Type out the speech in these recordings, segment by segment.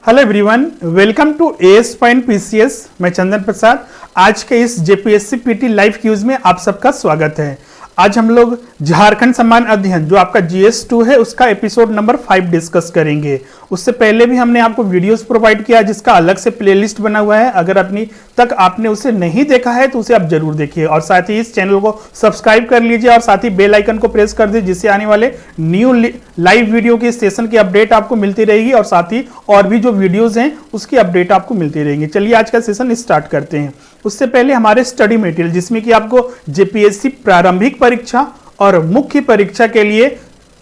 Hello everyone, welcome to AS point PCS. मैं चंदन प्रसाद। आज के इस जेपीएससी पीटी लाइव क्यूज में आप सबका स्वागत है। आज हम लोग झारखंड समान अध्ययन जो आपका जीएस2 है उसका एपिसोड नंबर 5 डिस्कस करेंगे। उससे पहले भी हमने आपको वीडियोस प्रोवाइड किया जिसका अलग से प्लेलिस्ट बना हुआ है। अगर अपनी तक आपने उसे नहीं देखा है तो उसे आप जरूर देखिए और साथ ही इस चैनल को सब्सक्राइब कर लीजिए और साथ ही बेल आइकन को प्रेस कर दीजिए जिससे आने वाले न्यू लाइव वीडियो के सेशन की अपडेट आपको मिलती रहेगी और साथ ही और भी जो वीडियोज हैं उसकी अपडेट आपको मिलती रहेगी। चलिए आज का सेशन स्टार्ट करते हैं। उससे पहले हमारे स्टडी मटेरियल जिसमें कि आपको जेपीएससी प्रारंभिक परीक्षा और मुख्य परीक्षा के लिए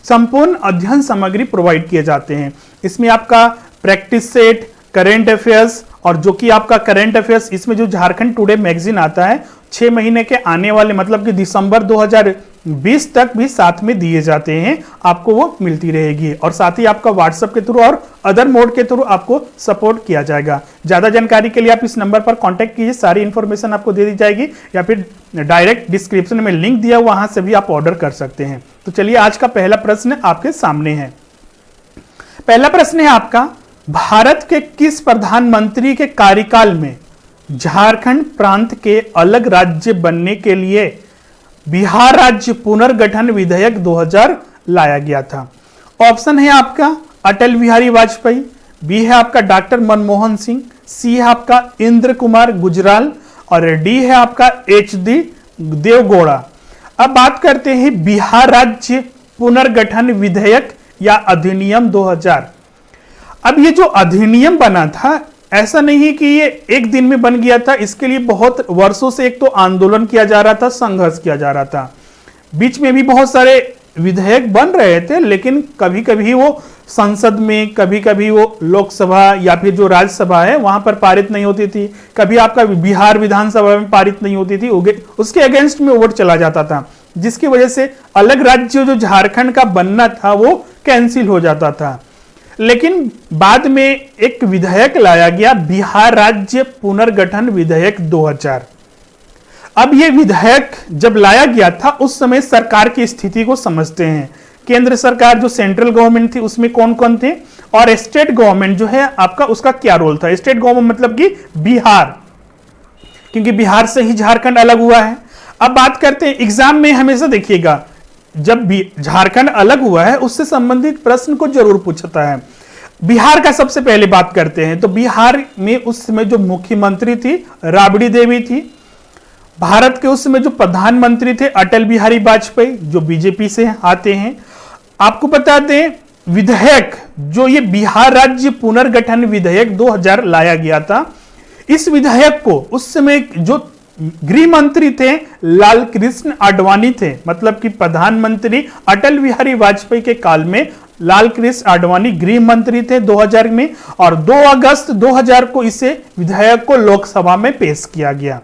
संपूर्ण अध्ययन सामग्री प्रोवाइड किए जाते हैं। इसमें आपका प्रैक्टिस सेट, करेंट अफेयर्स और जो कि आपका करेंट अफेयर्स इसमें जो झारखंड टुडे मैगजीन आता है 6 महीने के आने वाले मतलब कि दिसंबर 2020 तक भी साथ में दिए जाते हैं, आपको वो मिलती रहेगी और साथ ही आपका व्हाट्सएप के थ्रू और अदर मोड के थ्रू आपको सपोर्ट किया जाएगा। ज्यादा जानकारी के लिए आप इस नंबर पर कांटेक्ट कीजिए, सारी इंफॉर्मेशन आपको दे दी जाएगी या फिर डायरेक्ट डिस्क्रिप्शन में लिंक दिया वहां से भी आप ऑर्डर कर सकते हैं। तो चलिए आज का पहला प्रश्न आपके सामने है। पहला प्रश्न है आपका, भारत के किस प्रधानमंत्री के कार्यकाल में झारखंड प्रांत के अलग राज्य बनने के लिए बिहार राज्य पुनर्गठन विधेयक 2000 लाया गया था? ऑप्शन है आपका अटल बिहारी वाजपेयी, बी है आपका डॉक्टर मनमोहन सिंह, सी है आपका इंद्र कुमार गुजराल और डी है आपका एच.डी. देवगौड़ा। अब बात करते हैं बिहार राज्य पुनर्गठन विधेयक या अधिनियम 2000। अब ये जो अधिनियम बना था ऐसा नहीं कि ये एक दिन में बन गया था, इसके लिए बहुत वर्षों से एक तो आंदोलन किया जा रहा था, संघर्ष किया जा रहा था। बीच में भी बहुत सारे विधेयक बन रहे थे लेकिन कभी कभी वो संसद में, कभी कभी वो लोकसभा या फिर जो राज्यसभा है वहां पर पारित नहीं होती थी, कभी आपका बिहार विधानसभा में पारित नहीं होती थी, उसके अगेंस्ट में वोट चला जाता था जिसकी वजह से अलग राज्य जो झारखंड का बनना था वो कैंसिल हो जाता था। लेकिन बाद में एक विधेयक लाया गया, बिहार राज्य पुनर्गठन विधेयक 2000। अब यह विधेयक जब लाया गया था उस समय सरकार की स्थिति को समझते हैं। केंद्र सरकार जो सेंट्रल गवर्नमेंट थी उसमें कौन कौन थे और स्टेट गवर्नमेंट जो है आपका उसका क्या रोल था। स्टेट गवर्नमेंट मतलब कि बिहार, क्योंकि बिहार से ही झारखंड अलग हुआ है। अब बात करते हैं, एग्जाम में हमेशा देखिएगा जब भी झारखंड अलग हुआ है उससे संबंधित प्रश्न को जरूर पूछता है। बिहार का सबसे पहले बात करते हैं तो बिहार में उस समय जो मुख्यमंत्री थी राबड़ी देवी थी। भारत के उस समय जो प्रधानमंत्री थे अटल बिहारी वाजपेयी जो बीजेपी से आते हैं। आपको बता दें विधेयक जो ये बिहार राज्य पुनर्गठन विधेयक 2000 लाया गया था, इस विधेयक को उस समय जो गृह मंत्री थे लाल कृष्ण आडवाणी थे, मतलब कि प्रधानमंत्री अटल बिहारी वाजपेयी के काल में लाल कृष्ण आडवाणी गृह मंत्री थे 2000 में और 2 अगस्त 2000 को इसे विधेयक को लोकसभा में पेश किया गया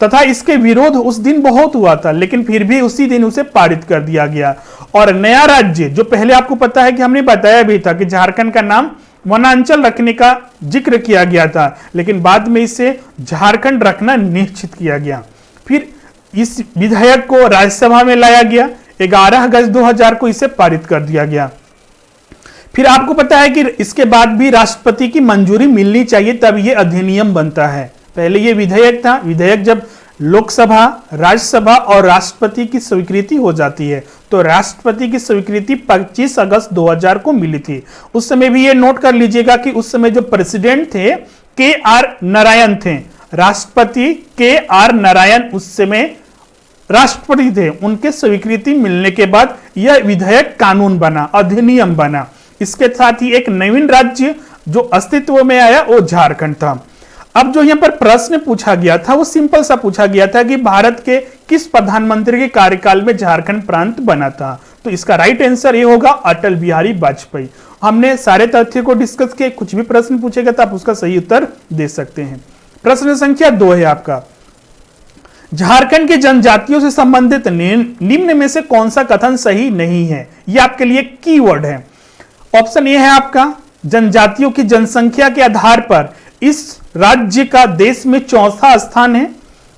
तथा इसके विरोध उस दिन बहुत हुआ था लेकिन फिर भी उसी दिन उसे पारित कर दिया गया। और नया राज्य जो पहले आपको पता है कि हमने बताया भी था कि झारखंड का नाम वनांचल रखने का जिक्र किया गया था लेकिन बाद में इसे झारखंड रखना निश्चित किया गया। फिर इस विधेयक को राज्यसभा में लाया गया, 11 अगस्त 2000 को इसे पारित कर दिया गया। फिर आपको पता है कि इसके बाद भी राष्ट्रपति की मंजूरी मिलनी चाहिए तब यह अधिनियम बनता है। पहले यह विधेयक था, विधेयक जब लोकसभा, राज्यसभा और राष्ट्रपति की स्वीकृति हो जाती है तो राष्ट्रपति की स्वीकृति 25 अगस्त 2000 को मिली थी। उस समय भी ये नोट कर लीजिएगा कि उस समय जो प्रेसिडेंट थे के.आर. नारायण थे, राष्ट्रपति के.आर. नारायण उस समय राष्ट्रपति थे। उनके स्वीकृति मिलने के बाद यह विधेयक कानून बना, अधिनियम बना। इसके साथ ही एक नवीन राज्य जो अस्तित्व में आया वो झारखंड था। अब जो यहां पर प्रश्न पूछा गया था वो सिंपल सा पूछा गया था कि भारत के किस प्रधानमंत्री के कार्यकाल में झारखंड प्रांत बना था, तो इसका राइट आंसर ये होगा अटल बिहारी वाजपेयी। हमने सारे तथ्य को डिस्कस किए, कुछ भी प्रश्न पूछेगा तो आप उसका सही उत्तर दे सकते हैं। प्रश्न संख्या 2 है आपका, झारखंड के जनजातियों से संबंधित निम्न में से कौन सा कथन सही नहीं है? यह आपके लिए कीवर्ड है। ऑप्शन ए है आपका जनजातियों की जनसंख्या के आधार पर इस राज्य का देश में 4था स्थान है।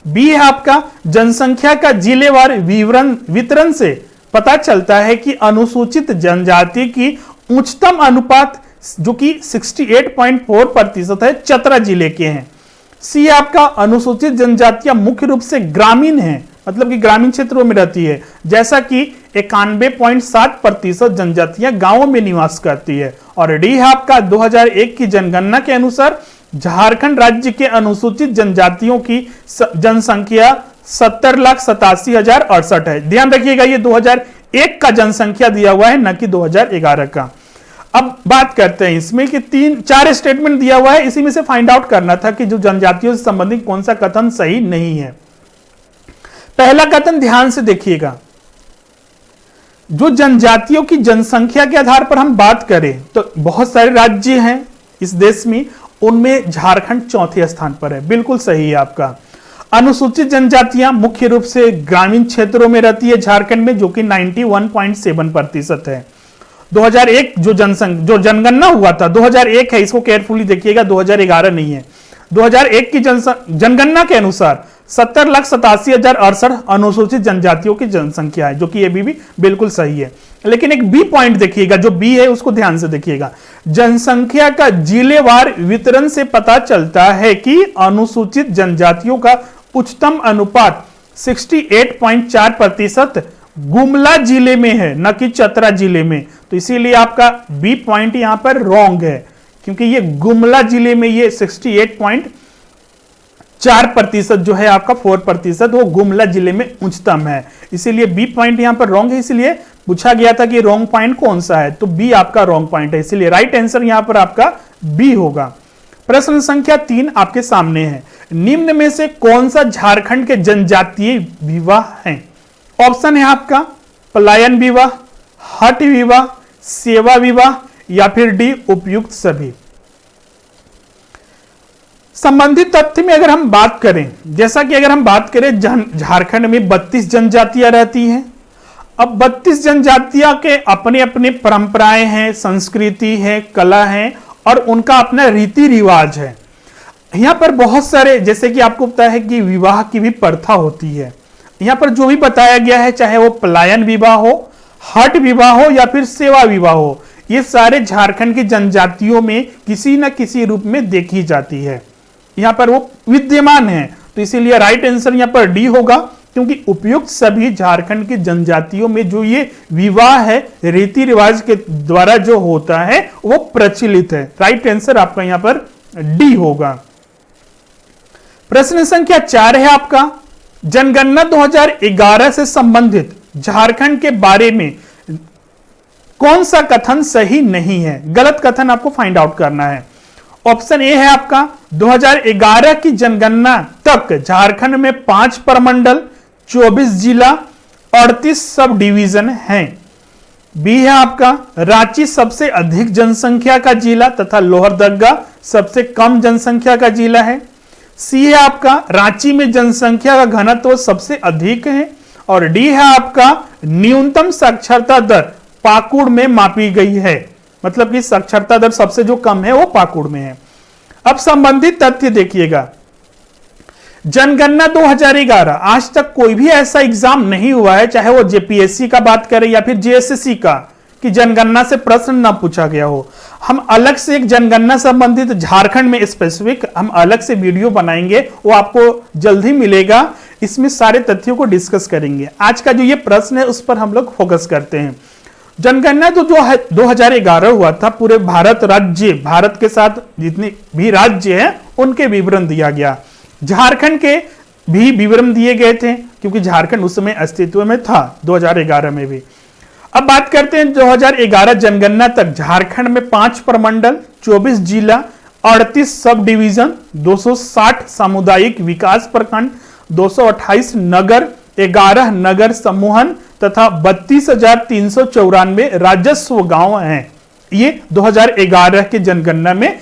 बी है आपका जनसंख्या का जिलेवार वितरण से पता चलता है कि अनुसूचित जनजाति की उच्चतम अनुपात जो कि 68.4% है, चतरा जिले के हैं। सी आपका अनुसूचित जनजातियां मुख्य रूप से ग्रामीण हैं, मतलब कि ग्रामीण क्षेत्रों में रहती है, जैसा कि 91.7% जनजातियां गांवों में निवास करती है। और डी है आपका 2001 की जनगणना के अनुसार झारखंड राज्य के अनुसूचित जनजातियों की जनसंख्या 70,87,068 है। ध्यान रखिएगा, ये 2001 का जनसंख्या दिया हुआ है, न कि 2011 का। अब बात करते हैं इसमें कि 3-4 स्टेटमेंट दिया हुआ है, इसी में से फाइंड आउट करना था कि जो जनजातियों से संबंधित कौन सा कथन सही नहीं है। पहला कथन ध्यान से देखिएगा, जो जनजातियों की जनसंख्या के आधार पर हम बात करें तो बहुत सारे राज्य हैं इस देश में, उनमें झारखंड चौथे स्थान पर है। बिल्कुल सही है आपका। अनुसूचित जनजातियां मुख्य रूप से ग्रामीण क्षेत्रों में रहती है झारखंड में, जो कि 91.7% है। 2001 जो जनगणना हुआ था 2001 है, इसको केयरफुली देखिएगा, 2011 नहीं है। 2001 की जनगणना के अनुसार 70,87,068 अनुसूचित जनजातियों की जनसंख्या है, जो कि ये भी बिल्कुल सही है। लेकिन एक बी पॉइंट देखिएगा, जो बी है उसको ध्यान से देखिएगा। जनसंख्या का जिलेवार वितरण से पता चलता है कि अनुसूचित जनजातियों का उच्चतम अनुपात 68.4% गुमला जिले में है, न कि चतरा जिले में। तो इसीलिए आपका बी पॉइंट यहां पर रॉन्ग है, क्योंकि ये गुमला जिले में ये 68.4% जो है आपका 4% वो गुमला जिले में उच्चतम है। इसीलिए बी पॉइंट यहां पर रॉन्ग है। इसलिए पूछा गया था कि रॉन्ग पॉइंट कौन सा है, तो बी आपका रॉन्ग पॉइंट है। इसलिए राइट आंसर यहां पर आपका बी होगा। प्रश्न संख्या 3 आपके सामने है। निम्न में से कौन सा झारखंड के जनजातीय विवाह है? ऑप्शन है आपका पलायन विवाह, हट विवाह, सेवा विवाह या फिर डी उपयुक्त सभी। संबंधित तथ्य में अगर हम बात करें, जैसा कि अगर हम बात करें झारखंड में 32 जनजातियां रहती हैं। अब 32 जनजातियां के अपने अपने परंपराएं हैं, संस्कृति है, कला है और उनका अपना रीति रिवाज है। यहां पर बहुत सारे, जैसे कि आपको पता है कि विवाह की भी प्रथा होती है। यहां पर जो भी बताया गया है, चाहे वो पलायन विवाह हो, हट विवाह हो या फिर सेवा विवाह हो, ये सारे झारखंड की जनजातियों में किसी न किसी रूप में देखी जाती है, यहां पर वो विद्यमान है। तो इसीलिए राइट आंसर यहां पर डी होगा, क्योंकि उपयुक्त सभी झारखंड की जनजातियों में जो ये विवाह है रीति रिवाज के द्वारा जो होता है वो प्रचलित है। राइट आंसर आपका यहां पर डी होगा। प्रश्न संख्या 4 है आपका, जनगणना 2011 से संबंधित झारखंड के बारे में कौन सा कथन सही नहीं है? गलत कथन आपको फाइंड आउट करना है। ऑप्शन ए है आपका 2011 की जनगणना तक झारखंड में 5 प्रमंडल, 24 जिला, 38 सब डिवीजन हैं। बी है आपका रांची सबसे अधिक जनसंख्या का जिला तथा लोहरदगा सबसे कम जनसंख्या का जिला है। सी है आपका रांची में जनसंख्या का घनत्व सबसे अधिक है। और डी है आपका न्यूनतम साक्षरता दर पाकुड़ में मापी गई है, मतलब कि साक्षरता दर सबसे जो कम है वो पाकुड़ में है। अब संबंधित तथ्य देखिएगा, जनगणना 2011 आज तक कोई भी ऐसा एग्जाम नहीं हुआ है, चाहे वो जेपीएससी का बात करें या फिर जेएसएससी का, कि जनगणना से प्रश्न ना पूछा गया हो। हम अलग से एक जनगणना संबंधित झारखंड में स्पेसिफिक हम अलग से वीडियो बनाएंगे, वो आपको जल्द ही मिलेगा। इसमें सारे तथ्यों को डिस्कस करेंगे। आज का जो ये प्रश्न है उस पर हम लोग फोकस करते हैं। जनगणना तो जो है 2011 हुआ था, पूरे भारत के साथ जितने भी राज्य हैं उनके विवरण दिया गया। झारखंड के भी विवरण दिए गए थे, क्योंकि झारखंड उस समय अस्तित्व में था 2011 में भी। अब बात करते हैं 2011 जनगणना तक झारखंड में 5 प्रमंडल, 24 जिला, 38 सब डिवीजन, 260 सामुदायिक विकास प्रखंड, 228 नगर, 11 नगर समूहन तथा 32,394 राजस्व गांव हैं। ये 2011 के जनगणना में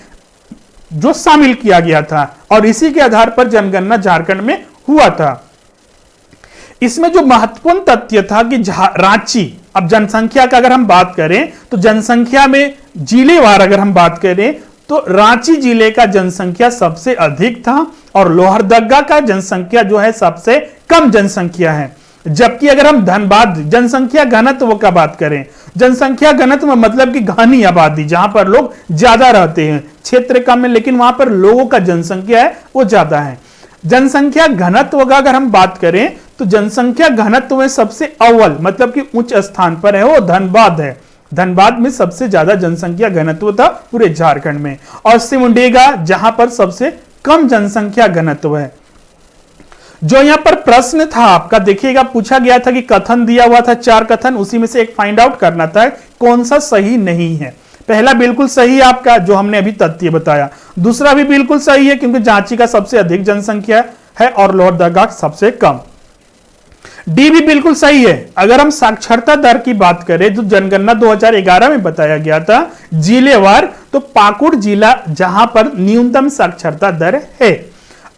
जो शामिल किया गया था और इसी के आधार पर जनगणना झारखंड में हुआ था। इसमें जो महत्वपूर्ण तथ्य था कि रांची, अब जनसंख्या का अगर हम बात करें तो जनसंख्या में जिलेवार अगर हम बात करें तो रांची जिले का जनसंख्या सबसे अधिक था और लोहरदगा का जनसंख्या जो है सबसे कम जनसंख्या है। जबकि अगर हम धनबाद जनसंख्या घनत्व का बात करें जनसंख्या घनत्व में मतलब कि घनी आबादी, जहां पर लोग ज्यादा रहते हैं, क्षेत्र कम है लेकिन वहां पर लोगों का जनसंख्या है वो ज्यादा है। जनसंख्या घनत्व का अगर हम बात करें तो जनसंख्या घनत्व में सबसे अव्वल मतलब कि उच्च स्थान पर है वो धनबाद है। धनबाद में सबसे ज्यादा जनसंख्या घनत्व था पूरे झारखंड में, और सिमडेगा जहां पर सबसे कम जनसंख्या घनत्व है। जो यहां पर प्रश्न था आपका देखिएगा, पूछा गया था कि कथन दिया हुआ था 4 कथन, उसी में से एक फाइंड आउट करना था कौन सा सही नहीं है। पहला बिल्कुल सही है आपका जो हमने अभी तथ्य बताया, दूसरा भी बिल्कुल सही है क्योंकि झांसी का सबसे अधिक जनसंख्या है और लोहरदगा सबसे कम। डी भी बिल्कुल सही है। अगर हम साक्षरता दर की बात करें तो जनगणना 2011 में बताया गया था जिलेवार, तो पाकुड़ जिला जहां पर न्यूनतम साक्षरता दर है।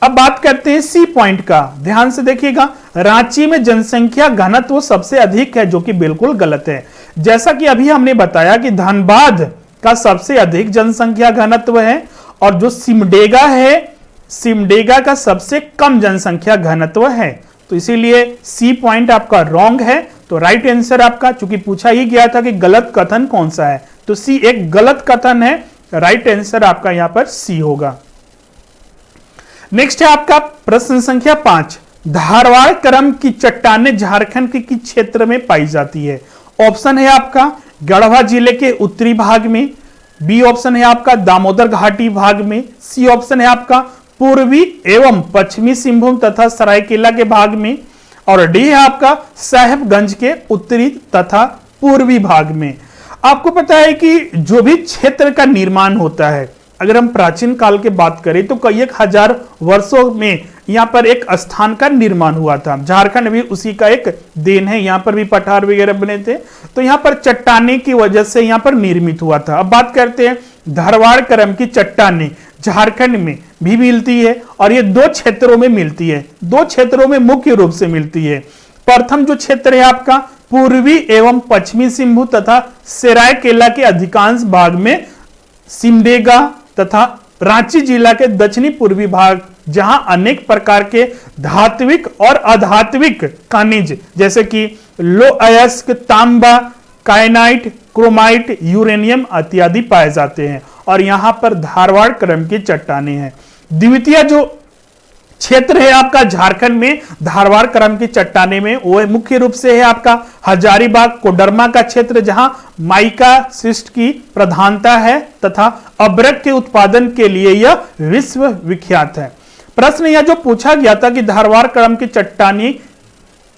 अब बात करते हैं सी पॉइंट का, ध्यान से देखिएगा, रांची में जनसंख्या घनत्व सबसे अधिक है, जो कि बिल्कुल गलत है। जैसा कि अभी हमने बताया कि धनबाद का सबसे अधिक जनसंख्या घनत्व है और जो सिमडेगा है, सिमडेगा का सबसे कम जनसंख्या घनत्व है, तो इसीलिए सी पॉइंट आपका रॉन्ग है। तो राइट आंसर आपका, चूंकि पूछा ही गया था कि गलत कथन कौन सा है, तो सी एक गलत कथन है, राइट आंसर आपका यहां पर सी होगा। नेक्स्ट है आपका प्रश्न संख्या 5, धारवाड़ क्रम की चट्टानें झारखंड के किस क्षेत्र में पाई जाती है? ऑप्शन है आपका गढ़वा जिले के उत्तरी भाग में, बी ऑप्शन है आपका दामोदर घाटी भाग में, सी ऑप्शन है आपका पूर्वी एवं पश्चिमी सिंहभूम तथा सरायकेला के भाग में, और डी है आपका साहेबगंज के उत्तरी तथा पूर्वी भाग में। आपको पता है कि जो भी क्षेत्र का निर्माण होता है, अगर हम प्राचीन काल की बात करें तो कई 1000 वर्षों में यहां पर एक स्थान का निर्माण हुआ था। झारखंड भी उसी का एक देन है, यहां पर भी पठार वगैरह बने थे, तो यहां पर चट्टाने की वजह से यहां पर निर्मित हुआ था। अब बात करते हैं धारवाड़ क्रम की चट्टाने झारखंड में भी मिलती है और ये 2 क्षेत्रों में मिलती है, 2 क्षेत्रों में मुख्य रूप से मिलती है। प्रथम जो क्षेत्र है आपका पूर्वी एवं पश्चिमी सिंहभूम तथा सरायकेला के अधिकांश भाग में, सिमडेगा तथा रांची जिला के दक्षिणी पूर्वी भाग, जहां अनेक प्रकार के धात्विक और अधात्विक खनिज जैसे कि लो अयस्क, तांबा, कायनाइट, क्रोमाइट, यूरेनियम इत्यादि पाए जाते हैं, और यहां पर धारवाड़ क्रम की चट्टानें हैं। द्वितीय जो क्षेत्र है आपका झारखंड में धारवाड़ क्रम की चट्टाने में, वो मुख्य रूप से है आपका हजारीबाग कोडरमा का क्षेत्र, जहां माइका शिस्ट की प्रधानता है तथा अब्रक के उत्पादन के लिए यह विश्व विख्यात है। प्रश्न यह जो पूछा गया था कि धारवाड़ क्रम की चट्टानी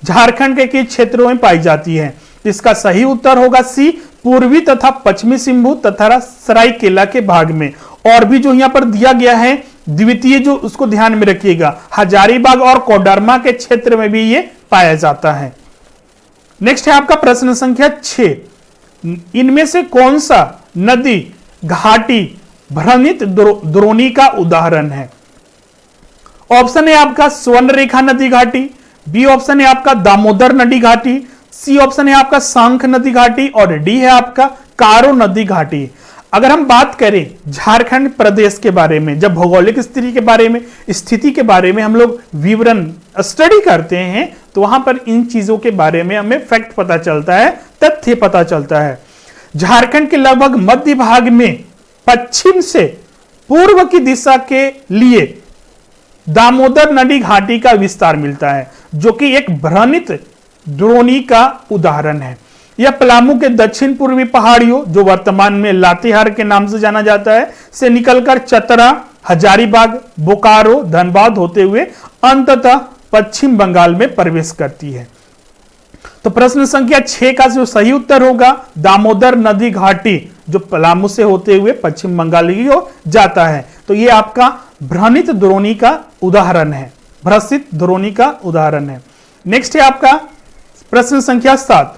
झारखंड के किस क्षेत्रों में पाई जाती है, इसका सही उत्तर होगा सी पूर्वी तथा पश्चिमी सिंहभूम तथा सरायकेला के भाग में। और भी जो यहां पर दिया गया है द्वितीय, जो उसको ध्यान में रखिएगा, हजारीबाग और कोडरमा के क्षेत्र में भी ये पाया जाता है। नेक्स्ट है आपका प्रश्न संख्या 6, इनमें से कौन सा नदी घाटी भ्रमित द्रोणी का उदाहरण है? ऑप्शन है आपका स्वर्णरेखा नदी घाटी, बी ऑप्शन है आपका दामोदर नदी घाटी, सी ऑप्शन है आपका सांख नदी घाटी, और डी है आपका कारो नदी घाटी। अगर हम बात करें झारखंड प्रदेश के बारे में, जब भौगोलिक स्थिति के बारे में हम लोग विवरण स्टडी करते हैं तो वहां पर इन चीजों के बारे में हमें फैक्ट पता चलता है, तथ्य पता चलता है। झारखंड के लगभग मध्य भाग में पश्चिम से पूर्व की दिशा के लिए दामोदर नदी घाटी का विस्तार मिलता है, जो कि एक भ्रमित द्रोणी का उदाहरण है। यह पलामू के दक्षिण पूर्वी पहाड़ियों, जो वर्तमान में लातेहार के नाम से जाना जाता है, से निकलकर चतरा, हजारीबाग, बोकारो, धनबाद होते हुए अंततः पश्चिम बंगाल में प्रवेश करती है। तो प्रश्न संख्या 6 का जो सही उत्तर होगा दामोदर नदी घाटी, जो पलामू से होते हुए पश्चिम बंगाल की ओर जाता है। तो यह आपका भ्रमित द्रोणी का उदाहरण है, भ्रसित द्रोणी का उदाहरण है। नेक्स्ट है आपका प्रश्न संख्या 7,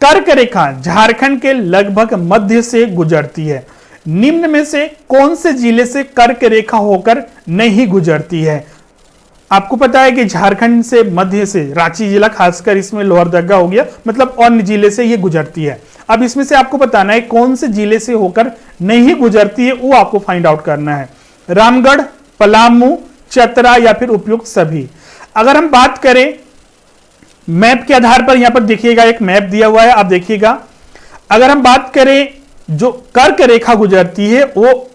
कर्क रेखा झारखंड के लगभग मध्य से गुजरती है, निम्न में से कौन से जिले से कर्क रेखा होकर नहीं गुजरती है? आपको पता है कि झारखंड से मध्य से रांची जिला, खासकर इसमें लोहरदगा हो गया, मतलब अन्य जिले से ये गुजरती है। अब इसमें से आपको बताना है कौन से जिले से होकर नहीं गुजरती है, वो आपको फाइंड आउट करना है। रामगढ़, पलामू, चतरा या फिर उपयुक्त सभी। अगर हम बात करें मैप के आधार पर, यहां पर देखिएगा एक मैप दिया हुआ है, आप देखिएगा अगर हम बात करें जो कर्क रेखा गुजरती है वो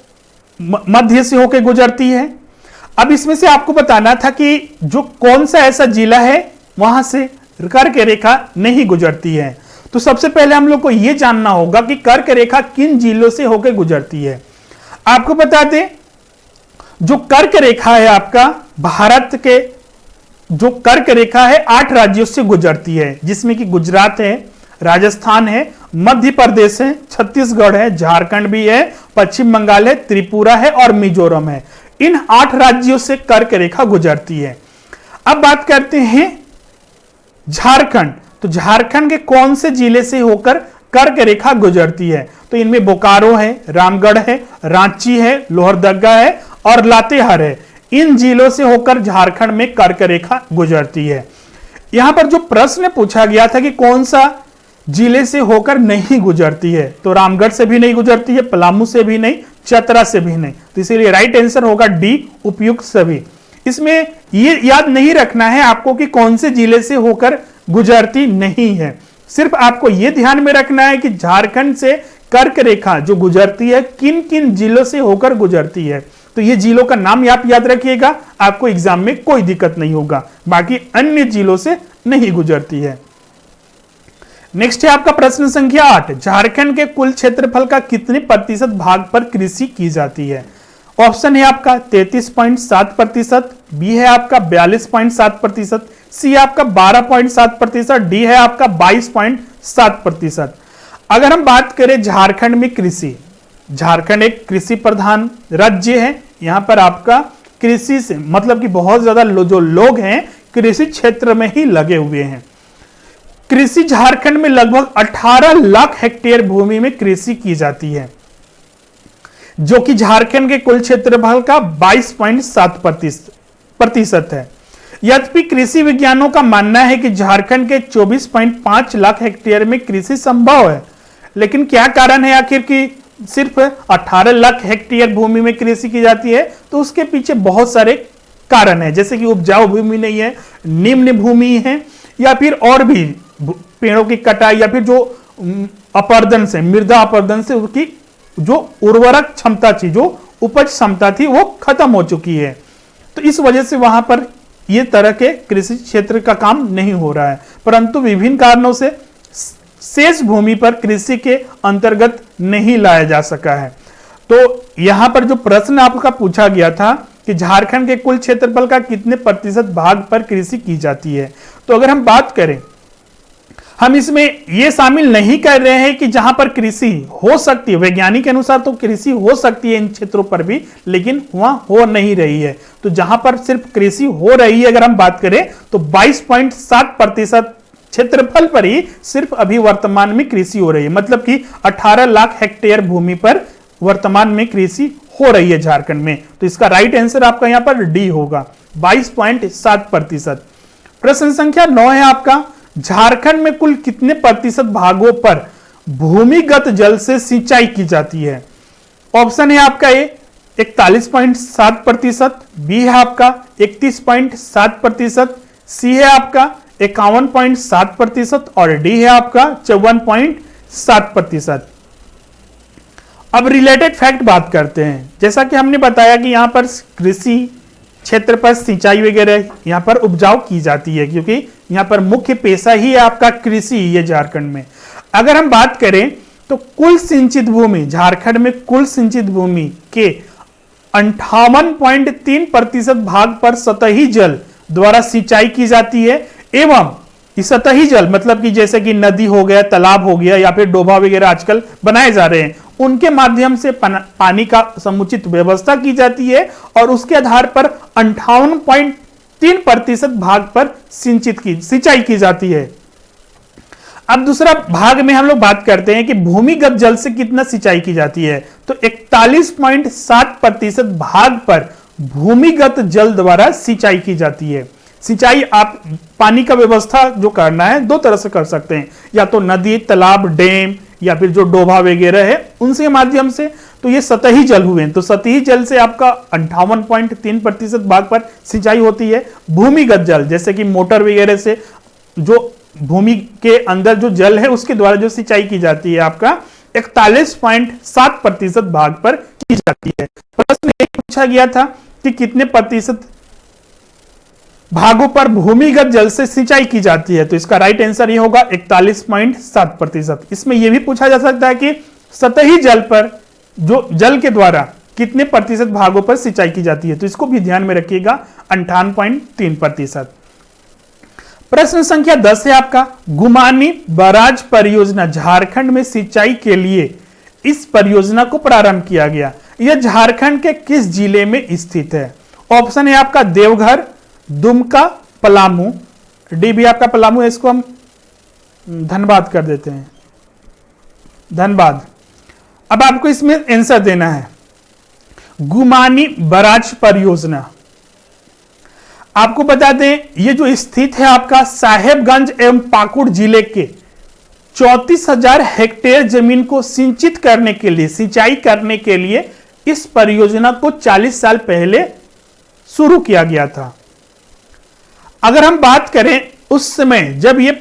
मध्य से होकर गुजरती है। अब इसमें से आपको बताना था कि जो कौन सा ऐसा जिला है वहां से कर्क रेखा नहीं गुजरती है। तो सबसे पहले हम लोग को यह जानना होगा कि कर्क रेखा किन जिलों से होकर गुजरती है। आपको बता दें, जो कर्क रेखा है आपका भारत के जो कर्क रेखा है 8 राज्यों से गुजरती है, जिसमें कि गुजरात है, राजस्थान है, मध्य प्रदेश है, छत्तीसगढ़ है, झारखंड भी है, पश्चिम बंगाल है, त्रिपुरा है और मिजोरम है। इन 8 राज्यों से कर्क रेखा गुजरती है। अब बात करते हैं झारखंड। तो झारखंड के कौन से जिले से होकर कर्क रेखा गुजरती है? तो इनमें बोकारो है, रामगढ़ है, रांची है, लोहरदगा है और लातेहार है। इन जिलों से होकर झारखंड में कर्क रेखा गुजरती है। यहां पर जो प्रश्न पूछा गया था कि कौन सा जिले से होकर नहीं गुजरती है, तो रामगढ़ से भी नहीं गुजरती है, पलामू से भी नहीं, चतरा से भी नहीं। तो इसीलिए राइट आंसर होगा डी, उपयुक्त सभी। इसमें ये याद नहीं रखना है आपको कि कौन से जिले से होकर गुजरती नहीं है, सिर्फ आपको यह ध्यान में रखना है कि झारखंड से कर्क रेखा जो गुजरती है किन किन जिलों से होकर गुजरती है। तो ये जिलों का नाम आप याद रखिएगा, आपको एग्जाम में कोई दिक्कत नहीं होगा। बाकी अन्य जिलों से नहीं गुजरती है। नेक्स्ट है आपका प्रश्न संख्या 8। झारखंड के कुल क्षेत्रफल का कितने प्रतिशत भाग पर कृषि की जाती है? ऑप्शन है आपका 33.7%, बी है आपका 42.7%, सी आपका 12.7%, डी है आपका 22.7%। अगर हम बात करें झारखंड में कृषि, झारखंड एक कृषि प्रधान राज्य है। यहां पर आपका कृषि से मतलब कि बहुत ज्यादा जो लोग हैं कृषि क्षेत्र में ही लगे हुए हैं। कृषि झारखंड में लगभग 18 लाख हेक्टेयर भूमि में कृषि की जाती है, जो कि झारखंड के कुल क्षेत्रफल का 22.7% है। यद्यपि कृषि विज्ञानों का मानना है कि झारखंड के 24.5 लाख हेक्टेयर में कृषि संभव है, लेकिन क्या कारण है आखिर कि सिर्फ 18 लाख हेक्टेयर भूमि में कृषि की जाती है? तो उसके पीछे बहुत सारे कारण है, जैसे कि उपजाऊ भूमि नहीं है, निम्न भूमि है, या फिर और भी पेड़ों की कटाई, या फिर जो अपर्दन से, मृदा अपर्दन से उसकी जो उर्वरक क्षमता थी, जो उपज क्षमता थी, वो खत्म हो चुकी है। तो इस वजह से वहां पर ये तरह के कृषि क्षेत्र का काम नहीं हो रहा है, परंतु विभिन्न कारणों से शेष भूमि पर कृषि के अंतर्गत नहीं लाया जा सका है। तो यहां पर जो प्रश्न आपका पूछा गया था कि झारखंड के कुल क्षेत्रफल का कितने प्रतिशत भाग पर कृषि की जाती है, तो अगर हम बात करें, हम इसमें यह शामिल नहीं कर रहे हैं कि जहां पर कृषि हो सकती है, वैज्ञानिक के अनुसार तो कृषि हो सकती है इन क्षेत्रों पर भी, लेकिन वहां हो नहीं रही है। तो जहां पर सिर्फ कृषि हो रही है अगर हम बात करें तो 22.7% क्षेत्रफल पर ही सिर्फ अभी वर्तमान में कृषि हो रही है, मतलब कि 18 लाख हेक्टेयर भूमि पर वर्तमान में कृषि हो रही है झारखंड में। तो इसका राइट आंसर आपका यहां पर डी होगा, 22.7%। प्रश्न संख्या 9 है आपका, झारखंड में कुल कितने प्रतिशत भागों पर भूमिगत जल से सिंचाई की जाती है? ऑप्शन है आपका ए 41.7%, बी है आपका 31.7%, सी है आपका 51.7% और डी है आपका 54.7%। अब रिलेटेड फैक्ट बात करते हैं। जैसा कि हमने बताया कि यहां पर कृषि क्षेत्र पर सिंचाई वगैरह यहां पर उपजाऊ की जाती है, क्योंकि यहां पर मुख्य पेशा ही है आपका कृषि है झारखंड में। अगर हम बात करें तो कुल सिंचित भूमि, झारखंड में कुल सिंचित भूमि के 58.3% भाग पर सतही जल द्वारा सिंचाई की जाती है, एवं इस सतही जल मतलब कि जैसे कि नदी हो गया, तालाब हो गया, या फिर डोभा वगैरह आजकल बनाए जा रहे हैं, उनके माध्यम से पानी का समुचित व्यवस्था की जाती है और उसके आधार पर 58.3% भाग पर सिंचाई की जाती है। अब दूसरा भाग में हम लोग बात करते हैं कि भूमिगत जल से कितना सिंचाई की जाती है, तो 41.7% भाग पर भूमिगत जल द्वारा सिंचाई की जाती है। सिंचाई आप पानी का व्यवस्था जो करना है दो तरह से कर सकते हैं, या तो नदी, तालाब, डैम, या फिर जो डोभा वगैरह है उनसे माध्यम से। तो ये सतही जल हुए, तो सतही जल से आपका 58.3% भाग पर सिंचाई होती है। भूमिगत जल जैसे कि मोटर वगैरह से जो भूमि के अंदर जो जल है उसके द्वारा जो सिंचाई की जाती है आपका 41.7% भाग पर की जाती है। प्रश्न एक पूछा गया था कि कितने प्रतिशत भागों पर भूमिगत जल से सिंचाई की जाती है, तो इसका राइट आंसर ये होगा 41.7%। इसमें यह भी पूछा जा सकता है कि सतही जल पर जो जल के द्वारा कितने प्रतिशत भागों पर सिंचाई की जाती है, तो इसको भी ध्यान में रखिएगा 58.3%। प्रश्न संख्या 10 है आपका, गुमानी बराज परियोजना झारखंड में सिंचाई के लिए इस परियोजना को प्रारंभ किया गया। यह झारखंड के किस जिले में स्थित है? ऑप्शन है आपका देवघर, दुमका, पलामू। डी भी आपका पलामू है, इसको हम धनबाद कर देते हैं, धनबाद। अब आपको इसमें आंसर देना है। गुमानी बराज परियोजना आपको बता दें ये जो स्थित है आपका साहेबगंज एवं पाकुड़ जिले के 34,000 हेक्टेयर जमीन को सिंचित करने के लिए, सिंचाई करने के लिए इस परियोजना को 40 साल पहले शुरू किया गया था। अगर हम बात करें उस समय जब ये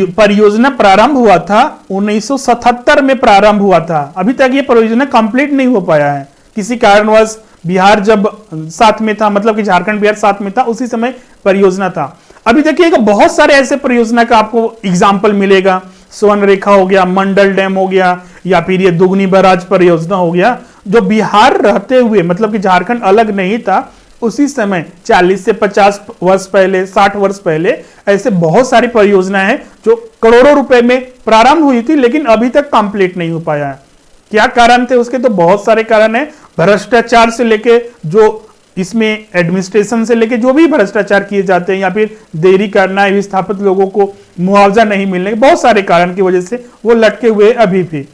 परियोजना प्रारंभ हुआ था 1977 में प्रारंभ हुआ था, अभी तक ये परियोजना कंप्लीट नहीं हो पाया है। किसी कारणवश बिहार जब साथ में था, मतलब कि झारखंड बिहार साथ में था, उसी समय परियोजना था। अभी देखिएगा बहुत सारे ऐसे परियोजना का आपको एग्जाम्पल मिलेगा। स्वर्ण रेखा हो गया, मंडल डैम हो गया, या फिर ये दुगनी बराज परियोजना हो गया, जो बिहार रहते हुए, मतलब कि झारखंड अलग नहीं था उसी समय 40 से 50 वर्ष पहले, 60 वर्ष पहले ऐसे बहुत सारी परियोजनाएं हैं जो करोड़ों रुपए में प्रारंभ हुई थी लेकिन अभी तक कंप्लीट नहीं हो पाया है। क्या कारण थे उसके? तो बहुत सारे कारण है। भ्रष्टाचार से लेके, जो इसमें एडमिनिस्ट्रेशन से लेके जो भी भ्रष्टाचार किए जाते हैं, या फिर देरी करना, विस्थापित लोगों को मुआवजा नहीं मिलने, बहुत सारे कारण की वजह से वो लटके हुए अभी भी।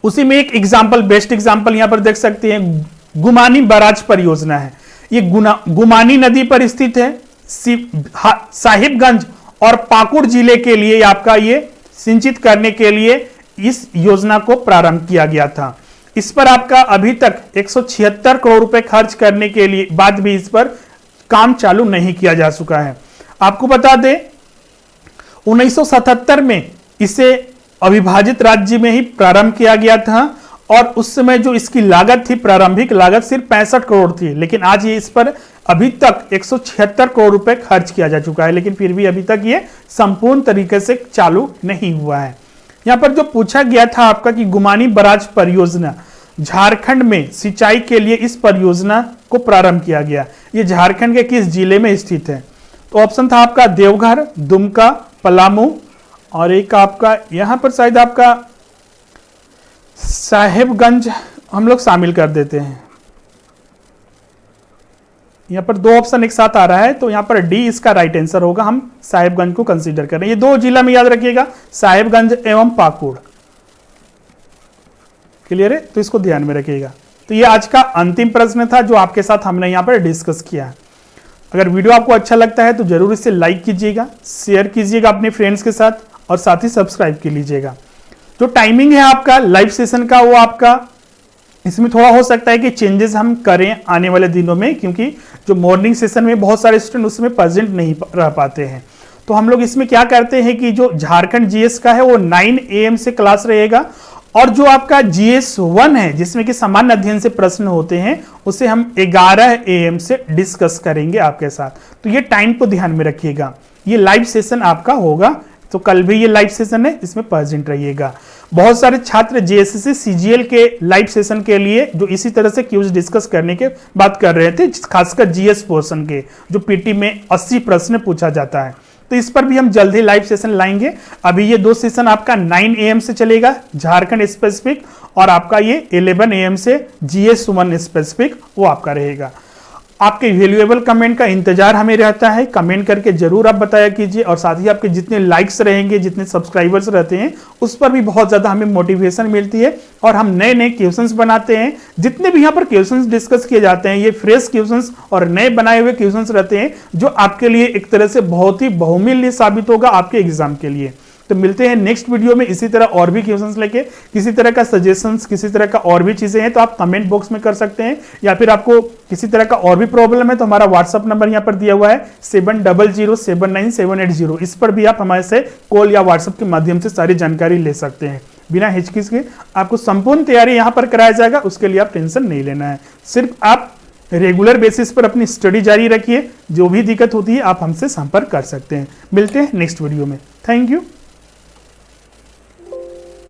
उसी में एक एग्जाम्पल, बेस्ट एग्जाम्पल यहां पर देख सकते हैं, गुमानी बराज परियोजना है। ये गुमानी नदी पर स्थित है। साहिबगंज और पाकुड़ जिले के लिए आपका ये सिंचित करने के लिए इस योजना को प्रारंभ किया गया था। इस पर आपका अभी तक 176 करोड़ रुपए खर्च करने के लिए बाद भी इस पर काम चालू नहीं किया जा चुका है। आपको बता दें 1977 में इसे अविभाजित राज्य में ही प्रारंभ किया गया था और उस समय जो इसकी लागत थी, प्रारंभिक लागत सिर्फ 65 करोड़ थी, लेकिन आज ये इस पर अभी तक 176 करोड़ रुपए खर्च किया जा चुका है, लेकिन फिर भी अभी तक ये संपूर्ण तरीके से चालू नहीं हुआ है। यहां पर जो पूछा गया था आपका कि गुमानी बराज परियोजना झारखंड में सिंचाई के लिए इस परियोजना को प्रारंभ किया गया, ये झारखंड के किस जिले में स्थित है? तो ऑप्शन था आपका देवघर, दुमका, पलामू, और एक आपका यहां पर शायद आपका साहेबगंज हम लोग शामिल कर देते हैं। यहां पर दो ऑप्शन एक साथ आ रहा है, तो यहां पर डी इसका राइट आंसर होगा। हम साहेबगंज को कंसीडर करें। ये दो जिला में याद रखिएगा, साहेबगंज एवं पाकुड़। क्लियर है? तो इसको ध्यान में रखिएगा। तो ये आज का अंतिम प्रश्न था जो आपके साथ हमने यहां पर डिस्कस किया है। अगर वीडियो आपको अच्छा लगता है तो जरूर इसे लाइक कीजिएगा, शेयर कीजिएगा अपने फ्रेंड्स के साथ, और साथ ही सब्सक्राइब कर लीजिएगा। जो टाइमिंग है आपका लाइव सेशन का, वो आपका इसमें थोड़ा हो सकता है कि चेंजेस हम करें आने वाले दिनों में, क्योंकि जो मॉर्निंग सेशन में बहुत सारे स्टूडेंट उसमें प्रेजेंट नहीं रह पाते हैं। तो हम लोग इसमें क्या करते हैं कि जो झारखंड जीएस का है वो 9 AM से क्लास रहेगा, और जो आपका GS 1 है जिसमें कि सामान्य अध्ययन से प्रश्न होते हैं उसे हम 11 AM से डिस्कस करेंगे आपके साथ। तो ये टाइम को ध्यान में रखिएगा। ये लाइव सेशन आपका होगा, तो कल भी ये लाइव सेशन है, इसमें प्रेजेंट रहिएगा। बहुत सारे छात्र JSC CGL के लाइव सेशन के लिए जो इसी तरह से क्यूज डिस्कस करने के बात कर रहे थे, खासकर GS पोर्शन के, जो PT में 80 प्रश्न पूछा जाता है, तो इस पर भी हम जल्द ही लाइव सेशन लाएंगे। अभी ये दो सेशन आपका 9 AM से चलेगा झारखंड स्पेसिफिक, और आपका ये 11 AM से GS 1 स्पेसिफिक वो आपका रहेगा। आपके वैल्यूएबल कमेंट का इंतजार हमें रहता है। कमेंट करके जरूर आप बताया कीजिए, और साथ ही आपके जितने लाइक्स रहेंगे, जितने सब्सक्राइबर्स रहते हैं, उस पर भी बहुत ज़्यादा हमें मोटिवेशन मिलती है, और हम नए नए क्वेश्चंस बनाते हैं। जितने भी यहाँ पर क्वेश्चंस डिस्कस किए जाते हैं ये फ्रेश क्वेश्चंस और नए बनाए हुए क्वेश्चंस रहते हैं, जो आपके लिए एक तरह से बहुत ही बहुमूल्य साबित होगा आपके एग्जाम के लिए। तो मिलते हैं नेक्स्ट वीडियो में इसी तरह और भी क्वेश्चंस लेके। किसी तरह का सजेशंस, किसी तरह का और भी चीजें हैं तो आप कमेंट बॉक्स में कर सकते हैं, या फिर आपको किसी तरह का और भी प्रॉब्लम है तो हमारा व्हाट्सअप नंबर यहाँ पर दिया हुआ है 70079780। इस पर भी आप हमारे से कॉल या व्हाट्सएप के माध्यम से सारी जानकारी ले सकते हैं। बिना हिचकिच के आपको संपूर्ण तैयारी यहां पर कराया जाएगा, उसके लिए आप टेंशन नहीं लेना है। सिर्फ आप रेगुलर बेसिस पर अपनी स्टडी जारी रखिए, जो भी दिक्कत होती है आप हमसे संपर्क कर सकते हैं। मिलते हैं नेक्स्ट वीडियो में। Thank you.